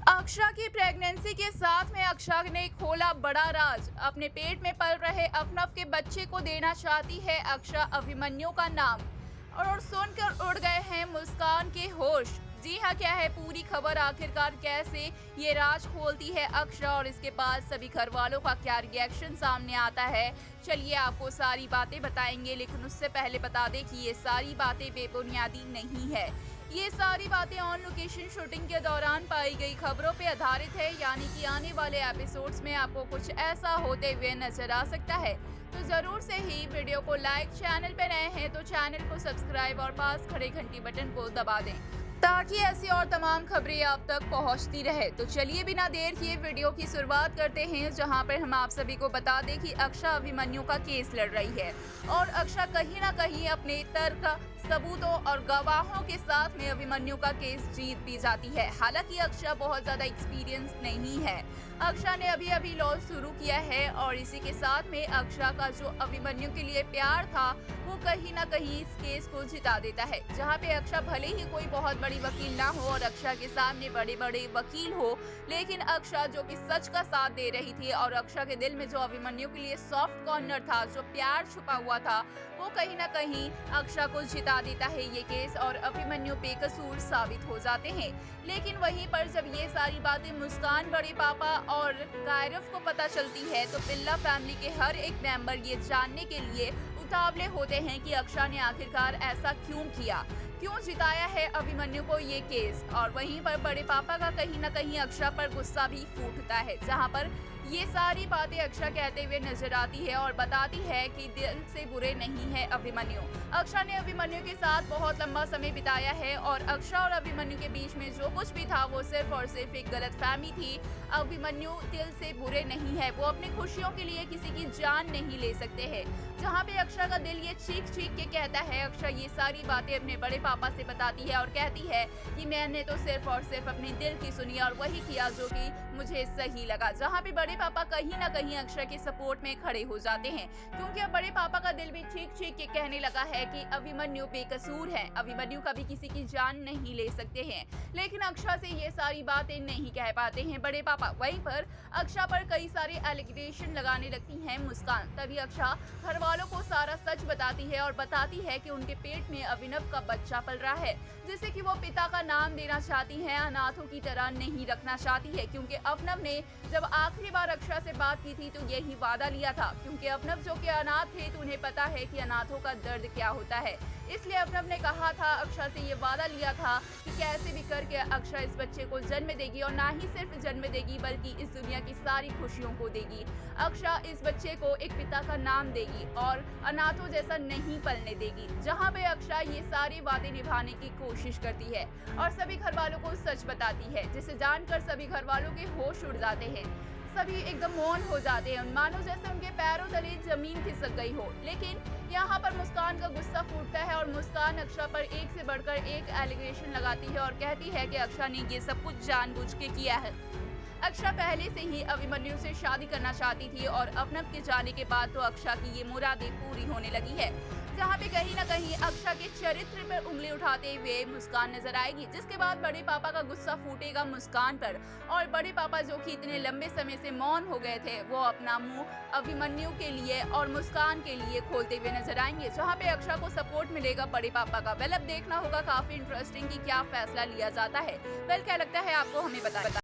अक्षा की प्रेगनेंसी के साथ में अक्षा ने खोला बड़ा राज। अपने पेट में पल रहे अफनफ के बच्चे को देना चाहती है अक्षा अभिमन्यु का नाम। और सुनकर उड़ गए हैं मुस्कान के होश। जी हाँ, क्या है पूरी खबर, आखिरकार कैसे ये राज खोलती है अक्षा और इसके बाद सभी घर वालों का क्या रिएक्शन सामने आता है। चलिए आपको सारी बातें बताएंगे, लेकिन उससे पहले बता दें कि ये सारी बातें बेबुनियादी नहीं है। ये सारी बातें ऑन लोकेशन शूटिंग के दौरान पाई गई खबरों पे आधारित है, यानी कि आने वाले एपिसोड्स में आपको कुछ ऐसा होते हुए नजर आ सकता है। तो जरूर से ही वीडियो को लाइक, चैनल पे नए हैं तो चैनल को सब्सक्राइब और पास खड़े घंटी बटन को दबा दें ताकि ऐसी और तमाम खबरें आप तक पहुंचती रहे। तो चलिए बिना देर किए वीडियो की शुरुआत करते हैं, जहां पर हम आप सभी को बता दें कि अक्षा अभिमन्यु का केस लड़ रही है और अक्षा कहीं ना कहीं अपने तर्क, सबूतों और गवाहों के साथ में अभिमन्यु का केस जीत भी जाती है। हालांकि अक्षा बहुत ज्यादा एक्सपीरियंस नहीं है। अक्षा ने अभी लॉ शुरू किया है और इसी के साथ में अक्षा का जो अभिमन्यु के लिए प्यार था वो कहीं ना कहीं इस केस को जिता देता है। जहाँ पे अक्षा भले ही कोई बहुत बड़ी वकील ना हो और अक्षा के सामने बड़े बड़े वकील हो, लेकिन अक्षा जो कि सच का साथ दे रही थी और अक्षा के दिल में जो अभिमन्यु के लिए सॉफ्ट कॉर्नर था, जो प्यार छुपा हुआ था, वो कहीं ना कहीं अक्षा को जिता देता है ये केस और अभिमन्यु बेकसूर साबित हो जाते हैं। लेकिन वहीं पर जब ये सारी बातें मुस्कान, बड़े पापा और कायरव को पता चलती है तो बिल्ला फैमिली के हर एक मेंबर ये जानने के लिए उतावले होते हैं कि अक्षा ने आखिरकार ऐसा क्यों किया, क्यों जिताया है अभिमन्यु को ये केस। और वहीं पर बड़े पापा का कहीं ना कहीं अक्षा पर गुस्सा भी फूटता है, जहां पर ये सारी बातें अक्षा कहते हुए नजर आती है और बताती है कि दिल से बुरे नहीं है अभिमन्यु। अक्षा ने अभिमन्यु के साथ बहुत लंबा समय बिताया है और अक्षा और अभिमन्यु के बीच में जो कुछ भी था वो सिर्फ और सिर्फ एक गलतफहमी थी। अभिमन्यु दिल से बुरे नहीं है, वो अपनी खुशियों के लिए किसी की जान नहीं ले सकते हैं। जहाँ पे अक्षा का दिल ये चीख चीख के कहता है, अक्षा ये सारी बातें अपने बड़े पापा से बताती है और कहती है कि मैंने तो सिर्फ और सिर्फ अपने दिल की सुनी और वही किया जो कि मुझे सही लगा। जहाँ पे बड़े पापा कहीं ना कहीं अक्षय के सपोर्ट में खड़े हो जाते हैं, क्योंकि अब बड़े पापा का दिल भी चीख चीख के कहने लगा है कि अभिमन्यु बेकसूर है, अभिमन्यु कभी किसी की जान नहीं ले सकते हैं। लेकिन अक्षा से ये सारी बातें नहीं कह पाते हैं बड़े पापा। वहीं पर अक्षा पर कई सारे एलिगेशन लगाने लगती हैं मुस्कान। तभी अक्षा घर वालों को सारा सच बताती है और बताती है कि उनके पेट में अभिनव का बच्चा पल रहा है, जिसे कि वो पिता का नाम देना चाहती हैं, अनाथों की तरह नहीं रखना चाहती है। क्योंकि अभिनव ने जब आखिरी बार अक्षा से बात की थी तो यही वादा लिया था, क्योंकि अभिनव जो कि अनाथ थे तो उन्हें पता है कि अनाथों का दर्द क्या होता है। इसलिए अभिनव ने कहा था, अक्षा से ये वादा लिया था कि कैसे भी करके अक्षा इस बच्चे को जन्म देगी और ना ही सिर्फ जन्म देगी बल्कि इस दुनिया की सारी खुशियों को देगी। अक्षा इस बच्चे को एक पिता का नाम देगी और अनाथों जैसा नहीं पलने देगी। जहाँ पे अक्षा ये सारे वादे निभाने की कोशिश करती है और सभी घर वालों को सच बताती है, जिसे जानकर सभी घर वालों के होश उड़ जाते हैं। सभी एकदम मौन हो जाते हैं, मानो जैसे उनके पैरों तले जमीन खिसक गई हो। लेकिन यहाँ पर मुस्कान का गुस्सा फूटता है और मुस्कान अक्षा पर एक से बढ़कर एक एलिगेशन लगाती है और कहती है कि अक्षा ने ये सब कुछ जानबूझ के किया है। अक्षा पहले से ही अभिमन्यु से शादी करना चाहती थी और अभिनव के जाने के बाद तो अक्षा की ये मुरादें पूरी होने लगी है। जहाँ पे कहीं ना कहीं अक्षा के चरित्र पर उंगली उठाते हुए मुस्कान नजर आएगी, जिसके बाद बड़े पापा का गुस्सा फूटेगा मुस्कान पर और बड़े पापा जो कि इतने लंबे समय से मौन हो गए थे वो अपना मुंह अभिमन्यु के लिए और मुस्कान के लिए खोलते हुए नजर आएंगे, जहाँ पे अक्षा को सपोर्ट मिलेगा बड़े पापा का। वेल अब देखना होगा काफी इंटरेस्टिंग कि क्या फैसला लिया जाता है। वेल क्या लगता है आपको, हमें बताएं।